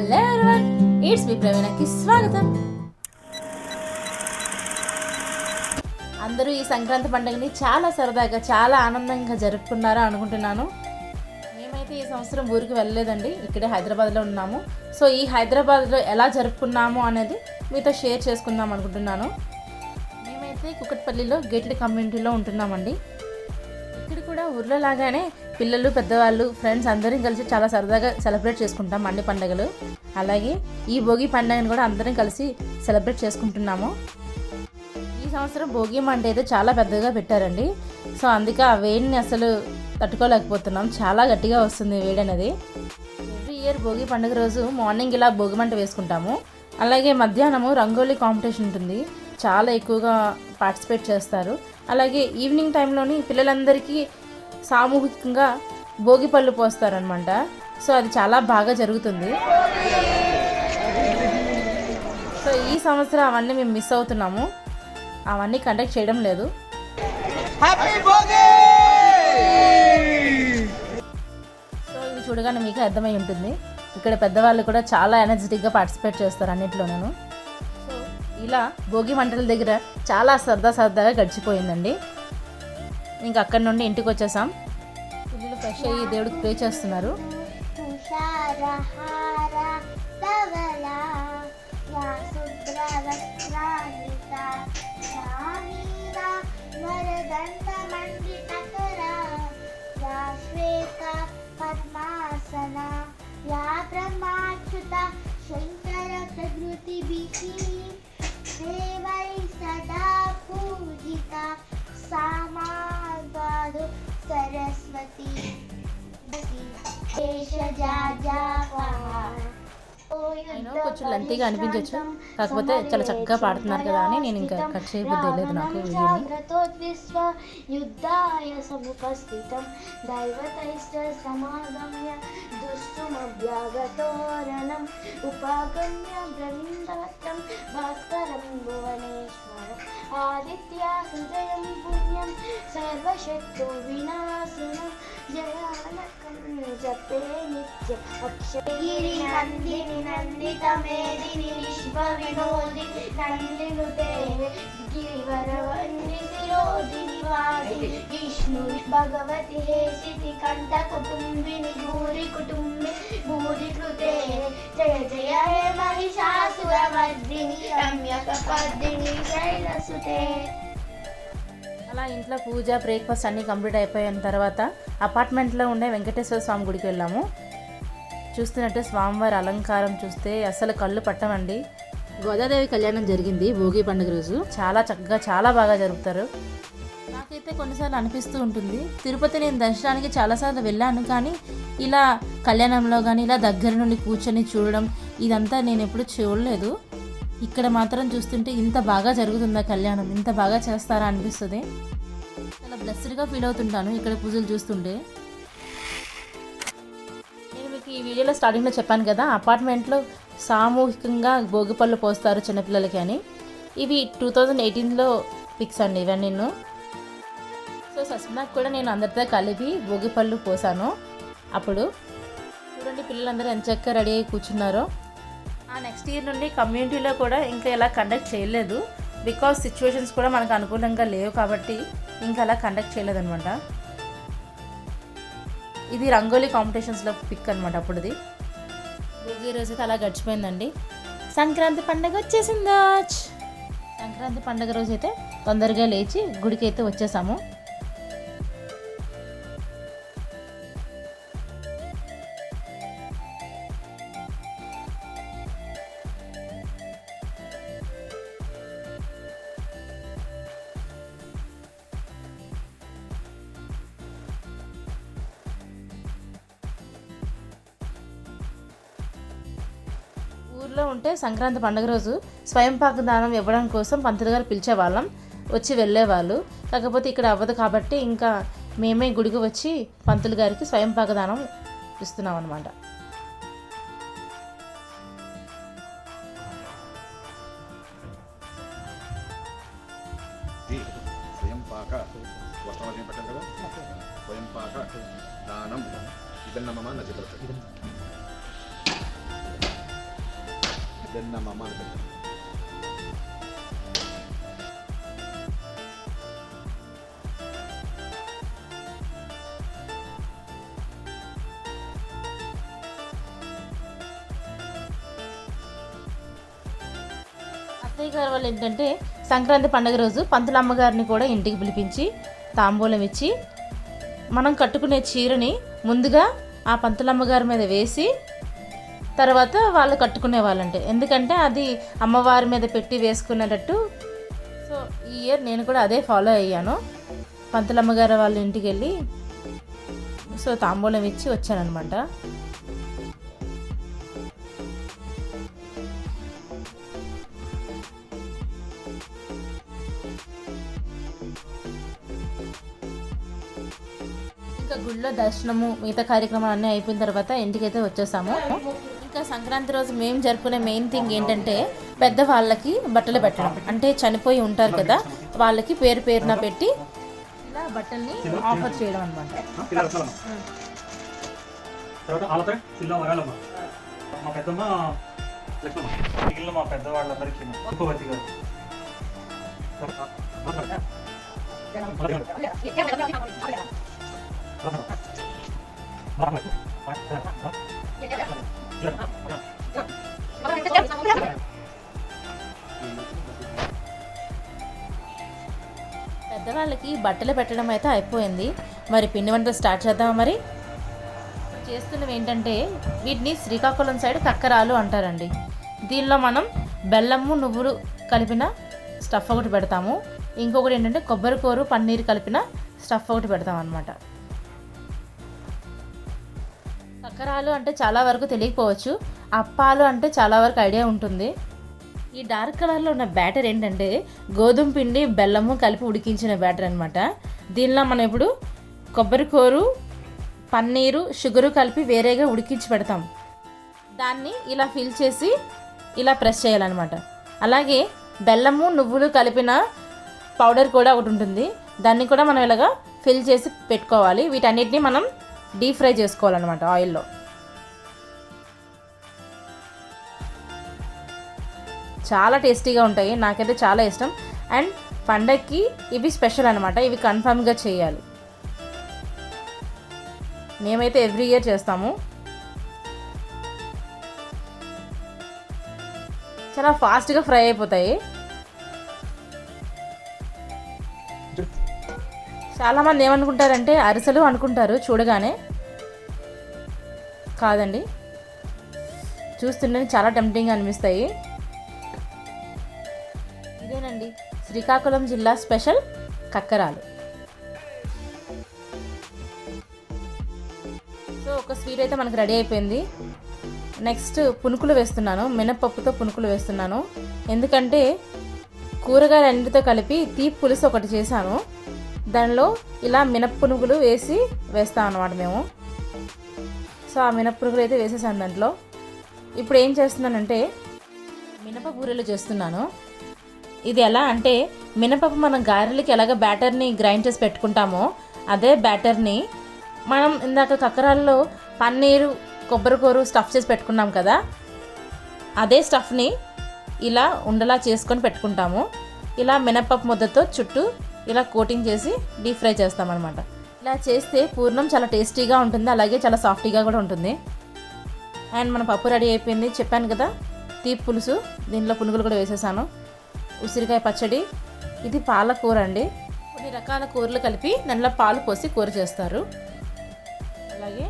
Hello everyone, it's me ప్రవీణకి స్వాగతం. అందరూ ఈ సంక్రాంతి పండుగని చాలా సరదాగా చాలా ఆనందంగా జరుపుకున్నారో అనుకుంటున్నాను. మేమైతే ఈ సంవత్సరం ఊరికి వెళ్ళలేదండి, ఇక్కడే హైదరాబాద్లో ఉన్నాము. సో ఈ హైదరాబాద్లో ఎలా జరుపుకున్నాము అనేది మీతో షేర్ చేసుకుందాం అనుకుంటున్నాను. మేమైతే కుకట్పల్లిలో గేట్ల కమ్యూనిటీలో ఉంటున్నామండి. ఇక్కడ కూడా ఊర్లో లాగానే పిల్లలు పెద్దవాళ్ళు ఫ్రెండ్స్ అందరం కలిసి చాలా సరదాగా సెలబ్రేట్ చేసుకుంటాం అన్ని పండుగలు. అలాగే ఈ భోగి పండుగను కూడా అందరం కలిసి సెలబ్రేట్ చేసుకుంటున్నాము. ఈ సంవత్సరం భోగి మంట అయితే చాలా పెద్దగా పెట్టారండి. సో అందుకే ఆ వేడిని అసలు తట్టుకోలేకపోతున్నాం, చాలా గట్టిగా వస్తుంది వేడి అనేది. ఎవ్రీ ఇయర్ భోగి పండుగ రోజు మార్నింగ్ ఇలా భోగి మంట వేసుకుంటాము. అలాగే మధ్యాహ్నము రంగోలీ కాంపిటీషన్ ఉంటుంది, చాలా ఎక్కువగా పార్టిసిపేట్ చేస్తారు. అలాగే ఈవినింగ్ టైంలోని పిల్లలందరికీ సామూహికంగా భోగి పళ్ళు పోస్తారనమాట. సో అది చాలా బాగా జరుగుతుంది. సో ఈ సంవత్సరం అవన్నీ మేము మిస్ అవుతున్నాము, అవన్నీ కండక్ట్ చేయడం లేదు. సో ఇది చూడగానే మీకు అర్థమై ఉంటుంది, ఇక్కడ పెద్దవాళ్ళు కూడా చాలా ఎనర్జెటిక్గా పార్టిసిపేట్ చేస్తారు అన్నింటిలోనూ. సో ఇలా భోగి మంటల దగ్గర చాలా సరదాగా గడిచిపోయిందండి. ఇంకా అక్కడి నుండి ఇంటికి వచ్చేసాం. పిల్లలు ఫ్రెష్ అయ్యి దేవుడికి ప్రే చేస్తున్నారు. శంకర ప్రకృతి దేవై సదా పూజిత సామాగాదు సరస్వతి కొంచెం లెంతీగా అనిపించవచ్చు, కాకపోతే చాలా చక్కగా పాడుతున్నారు కదా అని నేను ఇంకా కట్ చేయబుద్ధి లేదు నాకు యుద్ధాయ సముపస్థితం దైవతైష్ట సమాగమ్య దుష్టమభ్యాగతోరణం ఉపాగమ్య బ్రవిందవత్తం భాస్కరం భువనేశ్వరం ఆదిత్య హృదయం పుణ్యం సర్వశత్రు వినాశనం జయానకం జపే నిత్యం అక్షగిరి నందిని నందిత మేదిని విశ్వ వినోది నందినుతే గిరివరవన్ని శిరోదిని వాది విష్ణు భగవతి హేసితి కంఠ కుటుంబిని భూరి కుటుంబి భూరి కృతే జయ జయ హే మహిషాసుర మర్దిని రమ్యక పద్దిని శైలసుతే. అలా ఇంట్లో పూజ బ్రేక్ఫాస్ట్ అన్నీ కంప్లీట్ అయిపోయిన తర్వాత అపార్ట్మెంట్లో ఉండే వెంకటేశ్వర స్వామి గుడికి వెళ్ళాము. చూస్తున్నట్టు స్వామివారి అలంకారం చూస్తే అసలు కళ్ళు పట్టమండి. గోదాదేవి కళ్యాణం జరిగింది భోగి పండుగ రోజు, చాలా చక్కగా చాలా బాగా జరుపుతారు. నాకైతే కొన్నిసార్లు అనిపిస్తూ ఉంటుంది, తిరుపతి నేను దర్శనానికి చాలాసార్లు వెళ్ళాను, కానీ ఇలా కళ్యాణంలో కానీ ఇలా దగ్గర నుండి కూర్చొని చూడడం ఇదంతా నేను ఎప్పుడు చూడలేదు. ఇక్కడ మాత్రం చూస్తుంటే ఇంత బాగా జరుగుతుందా కళ్యాణం, ఇంత బాగా చేస్తారా అనిపిస్తుంది. చాలా బ్లెస్డ్గా ఫీల్ అవుతుంటాను ఇక్కడ పూజలు చూస్తుంటే. నేను మీకు ఈ వీడియోలో స్టార్టింగ్లో చెప్పాను కదా, అపార్ట్మెంట్లో సామూహికంగా భోగిపళ్ళు పోస్తారు చిన్నపిల్లలకి అని. ఇవి 2018లో పిక్స్ అండి ఇవన్నీ. సో సస్మినాకు కూడా నేను అందరితో కలిపి భోగిపళ్ళు పోసాను. అప్పుడు చూడండి పిల్లలందరూ ఎంత చక్కగా రెడీ అయ్యి కూర్చున్నారో. ఆ నెక్స్ట్ ఇయర్ నుండి కమ్యూనిటీలో కూడా ఇంకా ఇలా కండక్ట్ చేయలేదు, బికాజ్ సిచ్యువేషన్స్ కూడా మనకు అనుకూలంగా లేవు కాబట్టి ఇంకా అలా కండక్ట్ చేయలేదన్నమాట. ఇది రంగోలీ కాంపిటీషన్స్లో పిక్ అనమాట అప్పుడుది. భోగి రోజు అయితే అలా గడిచిపోయిందండి. సంక్రాంతి పండుగ వచ్చేసిందా. సంక్రాంతి పండుగ రోజు అయితే తొందరగా లేచి గుడికి అయితే వచ్చేసాము. ఊర్లో ఉంటే సంక్రాంతి పండుగ రోజు స్వయంపాక దానం ఇవ్వడం కోసం పంతులు గారు పిలిచేవాళ్ళం, వచ్చి వెళ్ళేవాళ్ళు. కాకపోతే ఇక్కడ అవ్వదు కాబట్టి ఇంకా మేమే గుడికి వచ్చి పంతులు గారికి స్వయంపాక దానం ఇస్తున్నాం అన్నమాట. దానం ಇದನ್ನ ನಮ್ಮ ನಜಿ ಬರ್ತದೆ. దెన్ నా మమ్మ అనుకుంటాను. అత్తయ్య గారు వాళ్ళు ఏంటంటే సంక్రాంతి పండుగ రోజు పంతులమ్మ గారిని కూడా ఇంటికి పిలిపించి తాంబూలం ఇచ్చి మనం కట్టుకునే చీరని ముందుగా ఆ పంతులమ్మ గారి మీద వేసి తర్వాత వాళ్ళు కట్టుకునే వాళ్ళంటే, ఎందుకంటే అది అమ్మవారి మీద పెట్టి వేసుకునేటట్టు. సో ఈ ఇయర్ నేను కూడా అదే ఫాలో అయ్యాను. పంతులమ్మ గారు వాళ్ళ ఇంటికి వెళ్ళి సో తాంబూలం ఇచ్చి వచ్చానమాట. ఇంకా గుళ్ళో దర్శనము మిగతా కార్యక్రమాలు అన్నీ అయిపోయిన తర్వాత ఇంటికైతే వచ్చేసాము. ఇంకా సంక్రాంతి రోజు మేము జరుపుకునే మెయిన్ థింగ్ ఏంటంటే పెద్దవాళ్ళకి బట్టలు పెట్టడం. అంటే చనిపోయి ఉంటారు కదా, వాళ్ళకి పేరు పేరున పెట్టి ఇలా బట్టల్ని ఆఫర్ చేయడం అనమాట. మా పెద్దమ్మ లక్ష్మమ్మ, మిగిలిన మా పెద్దవాళ్ళందరికీ ఉపవతి గారు. పెద్దవాళ్ళకి బట్టలు పెట్టడం అయితే అయిపోయింది. మరి పిండి వంటలు స్టార్ట్ చేద్దామా? మరి చేస్తున్నవి ఏంటంటే వీటిని శ్రీకాకుళం సైడ్ కక్కరాలు అంటారండి. దీనిలో మనం బెల్లము నువ్వులు కలిపిన స్టఫ్ ఒకటి పెడతాము. ఇంకొకటి ఏంటంటే కొబ్బరి కూర పన్నీర్ కలిపిన స్టఫ్ ఒకటి పెడతాం అన్నమాట. కక్కరాలు అంటే చాలా వరకు తెలియకపోవచ్చు, అప్పాలు అంటే చాలా వరకు ఐడియా ఉంటుంది. ఈ డార్క్ కలర్లో ఉన్న బ్యాటర్ ఏంటంటే గోధుమ పిండి బెల్లము కలిపి ఉడికించిన బ్యాటర్ అనమాట. దీనిలో మనం ఇప్పుడు కొబ్బరి కూర పన్నీరు షుగరు కలిపి వేరేగా ఉడికించి పెడతాం. దాన్ని ఇలా ఫిల్ చేసి ఇలా ప్రెస్ చేయాలన్నమాట. అలాగే బెల్లము నువ్వులు కలిపిన పౌడర్ కూడా ఒకటి ఉంటుంది, దాన్ని కూడా మనం ఇలాగా ఫిల్ చేసి పెట్టుకోవాలి. వీటన్నిటిని మనం డీప్ ఫ్రై చేసుకోవాలన్నమాట ఆయిల్లో. చాలా టేస్టీగా ఉంటాయి, నాకైతే చాలా ఇష్టం. అండ్ పండగకి ఇవి స్పెషల్ అనమాట, ఇవి కన్ఫర్మ్గా చేయాలి. మేమైతే ఎవ్రీ ఇయర్ చేస్తాము. చాలా ఫాస్ట్గా ఫ్రై అయిపోతాయి. చాలామంది ఏమనుకుంటారంటే అరిసెలు అనుకుంటారు చూడగానే, కాదండి, చూస్తుంటే చాలా టెంప్టింగ్గా అనిపిస్తాయి. ఇదేనండి శ్రీకాకుళం జిల్లా స్పెషల్ కక్కరాలు. సో ఒక స్వీట్ అయితే మనకు రెడీ అయిపోయింది. నెక్స్ట్ పునుకులు వేస్తున్నాను, మినపప్పుతో పునుకులు వేస్తున్నాను. ఎందుకంటే కూరగాయలు అన్నిటితో కలిపి తీపి పులుసు ఒకటి చేశాను, దానిలో ఇలా మినప్పునుగులు వేసి వేస్తాం అన్నమాట మేము. సో ఆ మినప్పునుగులు అయితే వేసేసాను దాంట్లో. ఇప్పుడు ఏం చేస్తున్నానంటే మినప బూరెలు చేస్తున్నాను. ఇది ఎలా అంటే మినపప్పు మనం గారెలకి ఎలాగ బ్యాటర్ని గ్రైండ్ చేసి పెట్టుకుంటామో అదే బ్యాటర్ని మనం ఇందాక కక్కరాల్లో పన్నీరు కొబ్బరికూర స్టఫ్ చేసి పెట్టుకున్నాం కదా, అదే స్టఫ్ని ఇలా ఉండలా చేసుకొని పెట్టుకుంటాము. ఇలా మినపప్పు ముద్దతో చుట్టూ ఇలా కోటింగ్ చేసి డీప్ ఫ్రై చేస్తామన్నమాట. ఇలా చేస్తే పూర్ణం చాలా టేస్టీగా ఉంటుంది, అలాగే చాలా సాఫ్టీగా కూడా ఉంటుంది. అండ్ మన పప్పు రెడీ అయిపోయింది, చెప్పాను కదా తీపి పులుసు, దీనిలో పునుగులు కూడా వేసేసాను. ఉసిరికాయ పచ్చడి, ఇది పాలకూర అండి. కొన్ని రకాల కూరలు కలిపి దానిలో పాలు పోసి కూర చేస్తారు. అలాగే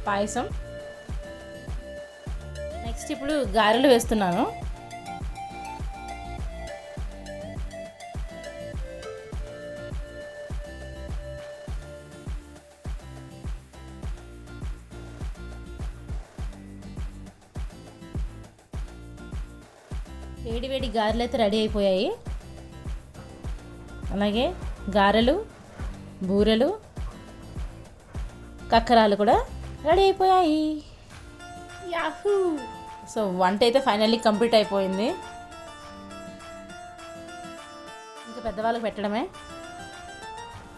పాయసం. నెక్స్ట్ ఇప్పుడు గారెలు వేస్తున్నాను. వేడి వేడి గారెలు అయితే రెడీ అయిపోయాయి. అలాగే గారెలు, బూరెలు, కక్కరాలు కూడా రెడీ అయిపోయాయి. యాహూ! సో వంట అయితే ఫైనల్లీ కంప్లీట్ అయిపోయింది. ఇంకా పెద్దవాళ్ళకి పెట్టడమే.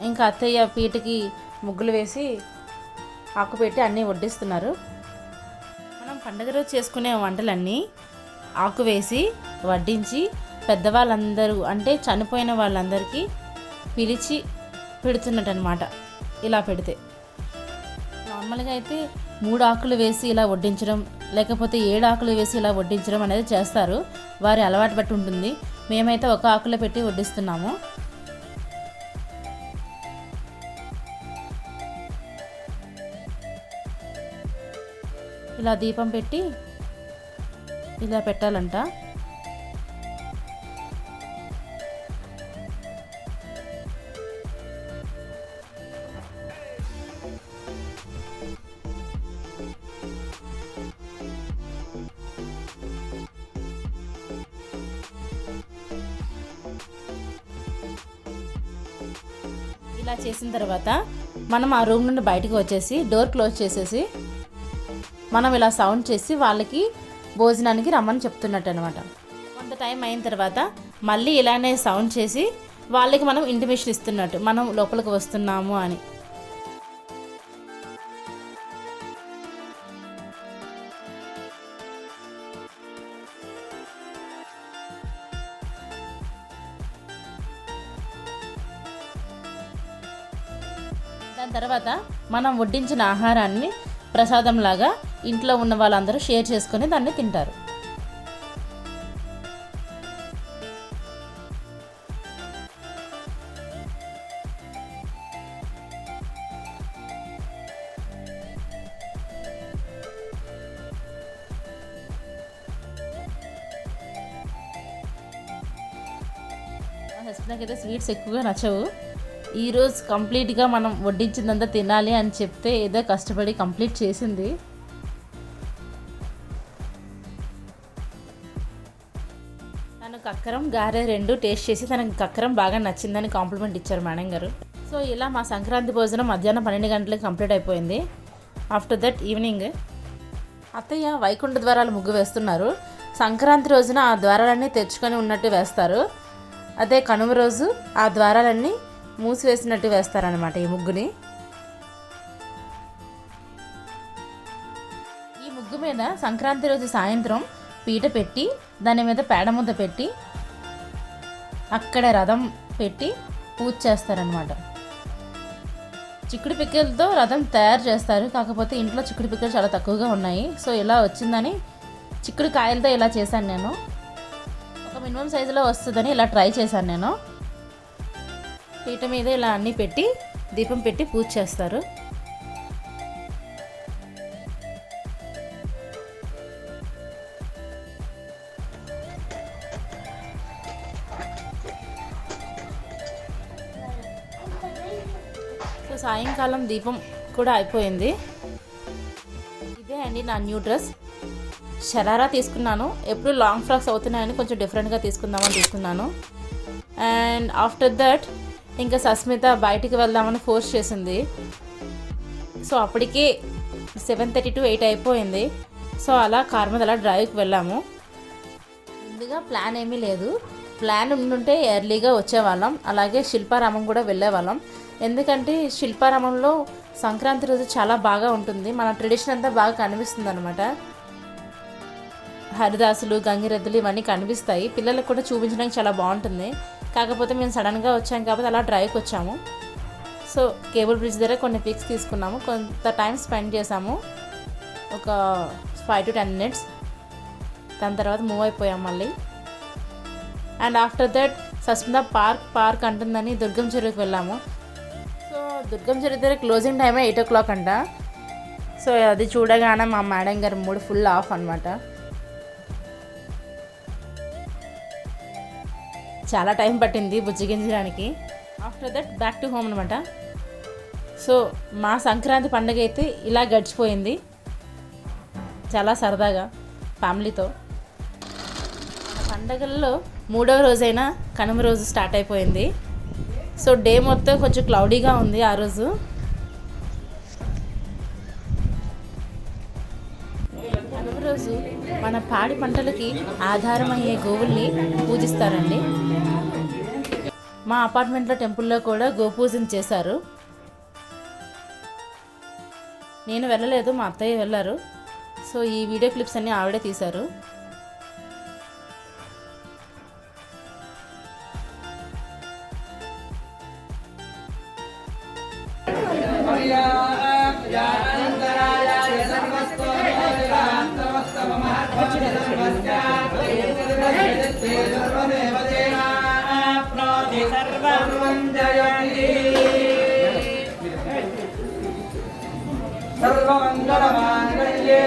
ఇంకా అత్తయ్య పీటకి ముగ్గులు వేసి ఆకు పెట్టి అన్నీ వడ్డిస్తున్నారు. మనం పండగ రోజు చేసుకునే వంటలన్నీ ఆకు వేసి వడ్డించి పెద్దవాళ్ళందరూ అంటే చనిపోయిన వాళ్ళందరికీ పిలిచి పెడుతున్నట్టు అనమాట. ఇలా పెడితే నార్మల్గా అయితే 3 ఆకులు వేసి ఇలా వడ్డించడం లేకపోతే 7 ఆకులు వేసి ఇలా వడ్డించడం అనేది చేస్తారు. వారి అలవాటు బట్టి ఉంటుంది. మేమైతే 1 ఆకులో పెట్టి వడ్డిస్తున్నాము. ఇలా దీపం పెట్టి ఇలా పెట్టాలంట. ఇలా చేసిన తర్వాత మనం ఆ రూమ్ నుండి బయటకు వచ్చేసి డోర్ క్లోజ్ చేసేసి మనం ఇలా సౌండ్ చేసి వాళ్ళకి భోజనానికి రమ్మని చెప్తున్నట్టు అనమాట. కొంత టైం అయిన తర్వాత మళ్ళీ ఇలానే సౌండ్ చేసి వాళ్ళకి మనం ఇంటిమేషన్ ఇస్తున్నట్టు మనం లోపలికి వస్తున్నాము అని. దాని తర్వాత మనం వడ్డించిన ఆహారాన్ని ప్రసాదంలాగా ఇంట్లో ఉన్న వాళ్ళందరూ షేర్ చేసుకొని దాన్ని తింటారు. మా హస్బెండ్కి అయితే స్వీట్స్ ఎక్కువగా నచ్చవు. ఈరోజు కంప్లీట్గా మనం వడ్డించిందంతా తినాలి అని చెప్తే ఏదో కష్టపడి కంప్లీట్ చేసింది. తను కక్కరం గారె 2 టేస్ట్ చేసి తనకి కక్కరం బాగా నచ్చిందని కాంప్లిమెంట్ ఇచ్చారు మేడం గారు. సో ఇలా మా సంక్రాంతి భోజనం మధ్యాహ్నం 12 గంటలకు కంప్లీట్ అయిపోయింది. ఆఫ్టర్ దట్ ఈవినింగ్ అత్తయ్య వైకుంఠ ద్వారాలు ముగ్గు వేస్తున్నారు. సంక్రాంతి రోజున ఆ ద్వారాలన్నీ తెచ్చుకొని ఉన్నట్టు వేస్తారు. అదే కనుమ రోజు ఆ ద్వారాలన్నీ మూసివేసినట్టు వేస్తారనమాట ఈ ముగ్గుని. ఈ ముగ్గు మీద సంక్రాంతి రోజు సాయంత్రం పీట పెట్టి దాని మీద పేడ ముద్ద పెట్టి అక్కడ రథం పెట్టి పూజ చేస్తారనమాట. చిక్కుడు పిక్కలతో రథం తయారు చేస్తారు. కాకపోతే ఇంట్లో చిక్కుడు పిక్కలు చాలా తక్కువగా ఉన్నాయి. సో ఇలా వచ్చిందని చిక్కుడు కాయలతో ఇలా చేశాను నేను. ఒక మినిమం సైజులో వస్తుందని ఇలా ట్రై చేశాను నేను. పీట మీద ఇలా అన్నీ పెట్టి దీపం పెట్టి పూజ చేస్తారు. సో సాయంకాలం దీపం కూడా అయిపోయింది. ఇదే అండి నా న్యూ డ్రెస్. షరారా తీసుకున్నాను. ఎప్పుడు లాంగ్ ఫ్రాక్స్ అవుతున్నాయని కొంచెం డిఫరెంట్గా తీసుకుందామని తీసుకున్నాను. అండ్ ఆఫ్టర్ దట్ ఇంకా సస్మిత బయటికి వెళ్దామని ఫోర్స్ చేసింది. సో అప్పటికే 7:30 to 8 అయిపోయింది. సో అలా కార్ మీద అలా డ్రైవ్కి వెళ్ళాము. ముందుగా ప్లాన్ ఏమీ లేదు. ప్లాన్ ఉండుంటే ఎర్లీగా వచ్చేవాళ్ళం. అలాగే శిల్పారామం కూడా వెళ్ళేవాళ్ళం. ఎందుకంటే శిల్పారామంలో సంక్రాంతి రోజు చాలా బాగా ఉంటుంది. మన ట్రెడిషన్ అంతా బాగా కనిపిస్తుంది అనమాట. హరిదాసులు గంగిరెద్దులు ఇవన్నీ కనిపిస్తాయి. పిల్లలకు కూడా చూపించడానికి చాలా బాగుంటుంది. కాకపోతే మేము సడన్గా వచ్చాం కాబట్టి అలా డ్రైవ్కి వచ్చాము. సో కేబుల్ బ్రిడ్జ్ దగ్గర కొన్ని పిక్స్ తీసుకున్నాము. కొంత టైం స్పెండ్ చేసాము, ఒక 5 to 10 minutes. దాని తర్వాత మూవ్ అయిపోయాం మళ్ళీ. అండ్ ఆఫ్టర్ దట్ సస్మిత పార్క్ అంటుందని దుర్గం చెరువుకి వెళ్ళాము. సో దుర్గం చెరువు దగ్గర క్లోజింగ్ టైమే 8 o'clock అంట. సో అది చూడగానే మా మేడం గారి మూడ్ ఫుల్ ఆఫ్ అనమాట. చాలా టైం పట్టింది బుజ్జగించడానికి. After that back to home అనమాట. సో మా సంక్రాంతి పండుగ అయితే ఇలా గడిచిపోయింది చాలా సరదాగా ఫ్యామిలీతో. పండగల్లో 3వ రోజైనా కనుమ రోజు స్టార్ట్ అయిపోయింది. సో డే మొత్తం కొంచెం క్లౌడీగా ఉంది ఆ రోజు. కనుమ రోజు మన పాడి పంటలకి ఆధారమయ్యే గోవుల్ని పూజిస్తారండి. మా అపార్ట్మెంట్లో టెంపుల్లో కూడా గోపూజన చేశారు. నేను వెళ్ళలేదు, మా అత్తయ్య వెళ్ళారు. సో ఈ వీడియో క్లిప్స్ అన్నీ ఆవిడే తీశారు.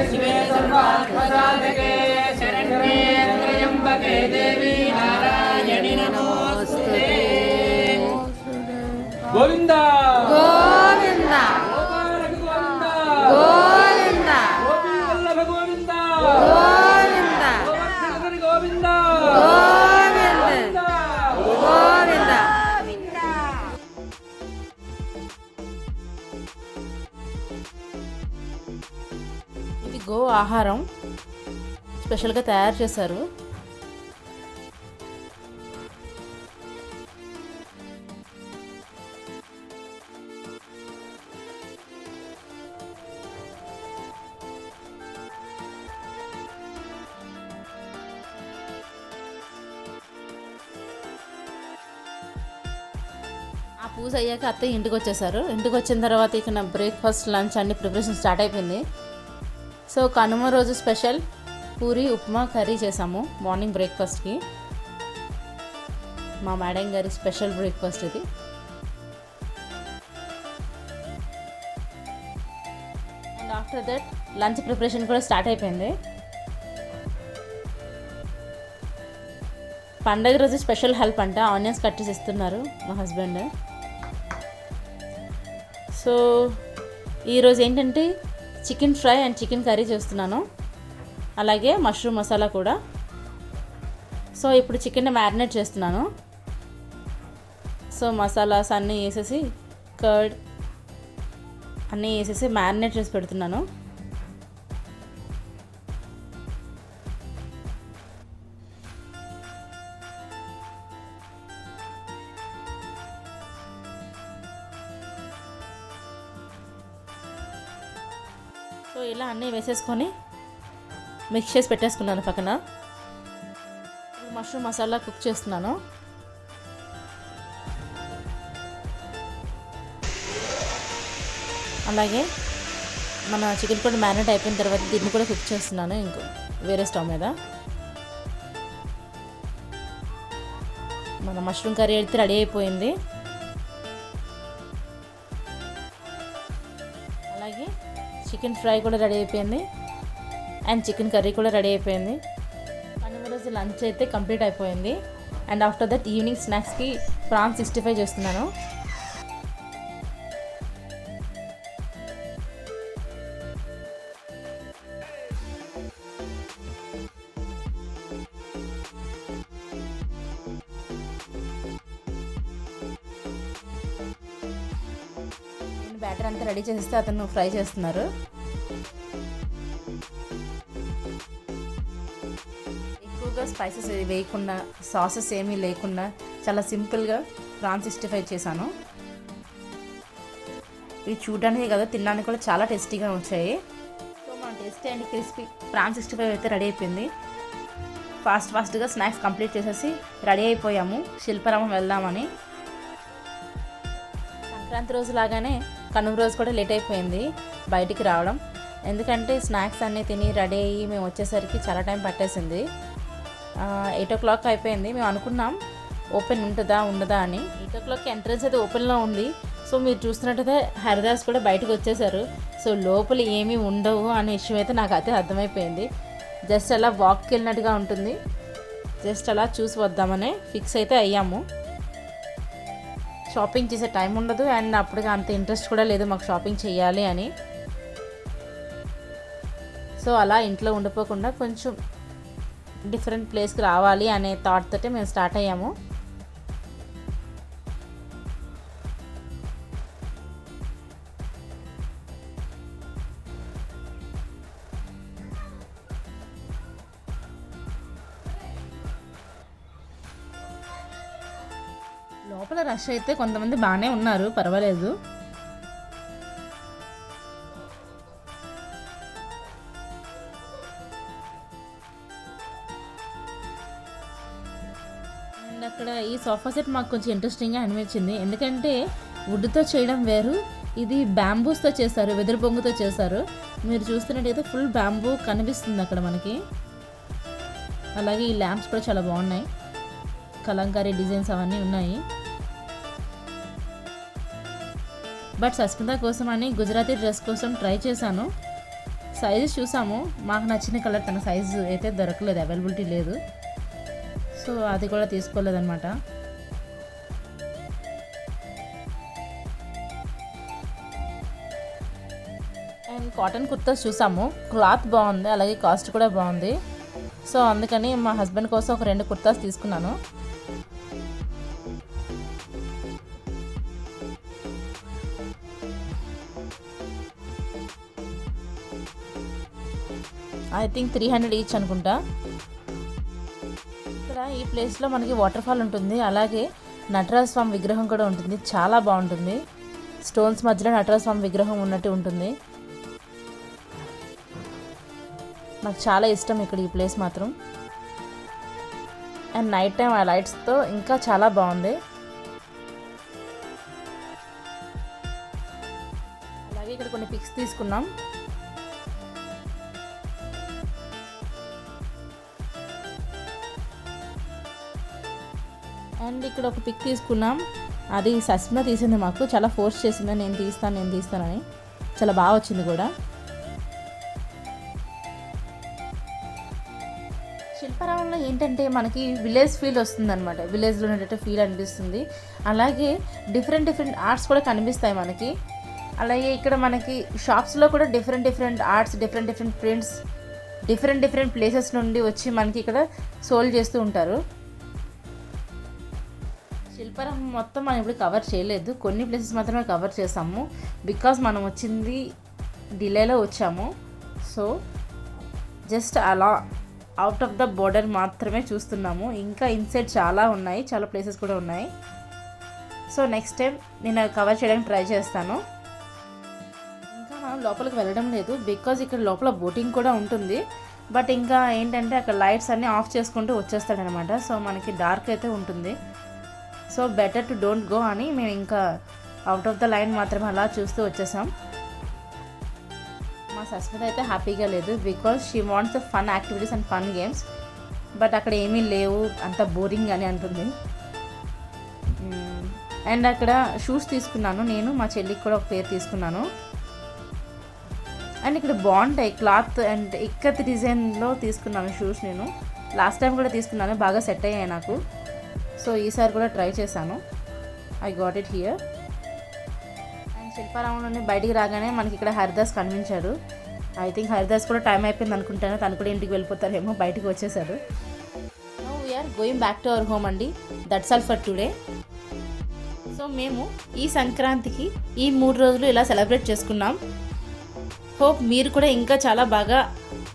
शिवे सर्वार्थसाधके शरण्ये त्र्यम्बके देवी नारायणि नमोऽस्तुते गोविन्द గోవింద गोपालक गोविन्द గోవింద गोपीवल्लभ गोविन्द గోవింద गोवर्धनगिरि गोविन्द గోవింద గోవింద. ఇది గో ఆహారం స్పెషల్గా తయారు చేశారు. ఆ పూజ అయ్యాక అత్తయ్య ఇంటికి వచ్చేసారు. ఇంటికి వచ్చిన తర్వాత ఇక నా బ్రేక్ఫాస్ట్ లంచ్ అన్ని ప్రిపరేషన్ స్టార్ట్ అయిపోయింది. సో కనుమ రోజు స్పెషల్ పూరి ఉప్మా కర్రీ చేసాము మార్నింగ్ బ్రేక్ఫాస్ట్కి. మా మేడం గారి స్పెషల్ బ్రేక్ఫాస్ట్ ఇది. And after that lunch preparation కూడా స్టార్ట్ అయిపోయింది. పండగ రోజు స్పెషల్ హెల్ప్ అంట, ఆనియన్స్ కట్ చేసి ఇస్తున్నారు మా హస్బెండ్. సో ఈరోజు ఏంటంటే chicken fry and chicken curry చేస్తున్నాను, అలాగే మష్రూమ్ మసాలా కూడా. సో ఇప్పుడు చికెన్ని మ్యారినేట్ చేస్తున్నాను. సో మసాలాస్ అన్నీ వేసేసి కర్డ్ అన్నీ వేసేసి మ్యారినేట్ చేసి పెడుతున్నాను. సో ఇలా అన్నీ వేసేసుకొని మిక్స్ చేసి పెట్టేసుకున్నాను పక్కన. ఇప్పుడు మష్రూమ్ మసాలా కుక్ చేస్తున్నాను. అలాగే మన చికెన్ కూడా మ్యారినేట్ అయిపోయిన తర్వాత దీన్ని కూడా కుక్ చేస్తున్నాను ఇంకో వేరే స్టవ్ మీద. మన మష్రూమ్ కర్రీ అయితే రెడీ అయిపోయింది. అలాగే చికెన్ ఫ్రై కూడా రెడీ అయిపోయింది అండ్ చికెన్ కర్రీ కూడా రెడీ అయిపోయింది. కనుమ రోజు లంచ్ అయితే కంప్లీట్ అయిపోయింది. అండ్ ఆఫ్టర్ దట్ ఈవినింగ్ స్నాక్స్కి ప్రాన్స్ 65 చేస్తున్నాను. బ్యాటర్ అంతా రెడీ చేస్తే అతను ఫ్రై చేస్తున్నారు. ఎక్కువగా స్పైసెస్ వేయకుండా, సాసెస్ ఏమీ లేకుండా చాలా సింపుల్గా ప్రాన్స్ 65 చేశాను. ఇవి చూడడానికి కదా, తినడానికి కూడా చాలా టేస్టీగా వచ్చాయి. సో మన టేస్టీ అండ్ క్రిస్పీ ప్రాన్స్ 65 అయితే రెడీ అయిపోయింది. ఫాస్ట్గా స్నాక్స్ కంప్లీట్ చేసేసి రెడీ అయిపోయాము శిల్పారామం వెళ్దామని. సంక్రాంతి రోజు లాగానే కనుమ రోజు కూడా లేట్ అయిపోయింది బయటికి రావడం. ఎందుకంటే స్నాక్స్ అన్నీ తిని రెడీ అయ్యి మేము వచ్చేసరికి చాలా టైం పట్టేసింది. 8 o'clock అయిపోయింది. మేము అనుకున్నాం ఓపెన్ ఉంటుందా ఉండదా అని. 8 o'clock ఎంట్రన్స్ అయితే ఓపెన్లో ఉంది. సో మీరు చూస్తున్నట్టయితే హరిదాస్ కూడా బయటకు వచ్చేసారు. సో లోపల ఏమీ ఉండవు అనే విషయం అయితే నాకు అయితే అర్థమైపోయింది. జస్ట్ అలా వాక్కి వెళ్ళినట్టుగా ఉంటుంది. జస్ట్ అలా చూసి వద్దామని ఫిక్స్ అయితే అయ్యాము. షాపింగ్ చేసే టైం ఉండదు అండ్ అప్పటికి అంత ఇంట్రెస్ట్ కూడా లేదు మాకు షాపింగ్ చేయాలి అని. సో అలా ఇంట్లో ఉండిపోకుండా కొంచెం డిఫరెంట్ ప్లేస్కి రావాలి అనే థాట్ తోటి మేము స్టార్ట్ అయ్యాము. లోపల రష్ అయితే కొంతమంది బాగానే ఉన్నారు, పర్వాలేదు. అండ్ అక్కడ ఈ సోఫా సెట్ మాకు కొంచెం ఇంట్రెస్టింగ్గా అనిపించింది. ఎందుకంటే వుడ్తో చేయడం వేరు, ఇది బ్యాంబూస్తో చేశారు, వెదురు బొంగుతో చేశారు. మీరు చూస్తున్నట్టయితే ఫుల్ బ్యాంబూ కనిపిస్తుంది అక్కడ మనకి. అలాగే ఈ ల్యాంప్స్ కూడా చాలా బాగున్నాయి, కలంకారీ డిజైన్స్ అవన్నీ ఉన్నాయి. బట్ సస్మిత కోసం అని గుజరాతీ డ్రెస్ కోసం ట్రై చేశాను. సైజు చూసాము, మాకు నచ్చిన కలర్ తన సైజు అయితే దొరకలేదు, అవైలబిలిటీ లేదు. సో అది కూడా తీసుకోలేదన్నమాట. అండ్ కాటన్ కుర్తాస్ చూసాము, క్లాత్ బాగుంది, అలాగే కాస్ట్ కూడా బాగుంది. సో అందుకని మా హస్బెండ్ కోసం ఒక 2 కుర్తాస్ తీసుకున్నాను. ఐ థింక్ 300 ఈచ్ అనుకుంటా. ఇక్కడ ఈ ప్లేస్లో మనకి వాటర్ ఫాల్ ఉంటుంది, అలాగే నటరాజ స్వామి విగ్రహం కూడా ఉంటుంది. చాలా బాగుంటుంది, స్టోన్స్ మధ్యలో నటరాజ స్వామి విగ్రహం ఉన్నట్టు ఉంటుంది. నాకు చాలా ఇష్టం ఇక్కడ ఈ ప్లేస్ మాత్రం. అండ్ నైట్ టైం ఆ లైట్స్తో ఇంకా చాలా బాగుంది. అలాగే ఇక్కడ కొన్ని పిక్స్ తీసుకున్నాం. అండ్ ఇక్కడ ఒక పిక్ తీసుకున్నాం, అది సస్మిత తీసింది, మాకు చాలా ఫోర్స్ చేసింది నేను తీస్తానని. చాలా బాగా వచ్చింది కూడా. శిల్పారామంలో ఏంటంటే మనకి విలేజ్ ఫీల్ వస్తుంది అనమాట, విలేజ్లో ఉన్నట్టు ఫీల్ అనిపిస్తుంది. అలాగే డిఫరెంట్ ఆర్ట్స్ కూడా కనిపిస్తాయి మనకి. అలాగే ఇక్కడ మనకి షాప్స్లో కూడా different arts, different prints, different places నుండి వచ్చి మనకి ఇక్కడ సోల్ చేస్తూ ఉంటారు. శిల్పారామం మొత్తం మనం ఇప్పుడు కవర్ చేయలేదు, కొన్ని ప్లేసెస్ మాత్రమే కవర్ చేసాము. బికాజ్ మనం వచ్చింది డిలేలో వచ్చాము. సో జస్ట్ అలా అవుట్ ఆఫ్ ద బోర్డర్ మాత్రమే చూస్తున్నాము. ఇంకా ఇన్సైడ్ చాలా ఉన్నాయి, చాలా ప్లేసెస్ కూడా ఉన్నాయి. సో నెక్స్ట్ టైం నేను కవర్ చేయడానికి ట్రై చేస్తాను. ఇంకా మనం లోపలికి వెళ్ళడం లేదు, బికాజ్ ఇక్కడ లోపల బోటింగ్ కూడా ఉంటుంది. బట్ ఇంకా ఏంటంటే అక్కడ లైట్స్ అన్నీ ఆఫ్ చేసుకుంటూ వచ్చేస్తాడనమాట. సో మనకి డార్క్ అయితే ఉంటుంది. So better to don't go అని మేము ఇంకా అవుట్ ఆఫ్ ద లైన్ మాత్రమే అలా చూస్తూ వచ్చేసాం. మా సస్మిత అయితే హ్యాపీగా లేదు, because she wants the fun activities and fun games. But అక్కడ ఏమీ లేవు, అంత బోరింగ్ అని అంటుంది. అండ్ అక్కడ షూస్ తీసుకున్నాను నేను, మా చెల్లికి కూడా ఒక పేరు తీసుకున్నాను. అండ్ ఇక్కడ బాగుంటాయి క్లాత్ అండ్ ఇక్కత్ డిజైన్లో తీసుకున్నాను షూస్. నేను లాస్ట్ టైం కూడా తీసుకున్నాను, బాగా సెట్ అయ్యాయి నాకు. సో ఈసారి కూడా ట్రై చేశాను. I got it here. And శిల్పారామంలోనే బయటికి రాగానే మనకి ఇక్కడ హరిదాస్ కనిపించాడు. ఐ థింక్ హరిదాస్ కూడా టైం అయిపోయింది అనుకుంటాను, తను కూడా ఇంటికి వెళ్ళిపోతారేమో, బయటికి వచ్చేసాడు. Now we're going back to our home అండి. That's all for today. So మేము ఈ సంక్రాంతికి ఈ 3 రోజులు ఇలా సెలబ్రేట్ చేసుకున్నాం. హోప్ మీరు కూడా ఇంకా చాలా బాగా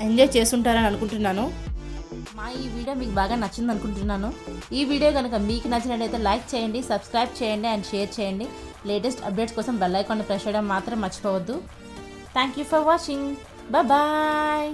ఎంజాయ్ చేస్తుంటారని అనుకుంటున్నాను. మా ఈ వీడియో మీకు బాగా నచ్చింది అనుకుంటున్నాను. ఈ వీడియో కనుక మీకు నచ్చినట్లయితే లైక్ చేయండి, సబ్స్క్రైబ్ చేయండి అండ్ షేర్ చేయండి. లేటెస్ట్ అప్డేట్స్ కోసం బెల్ ఐకాన్ని ప్రెస్ చేయడం మాత్రం మర్చిపోవద్దు. Thank you for watching. Bye.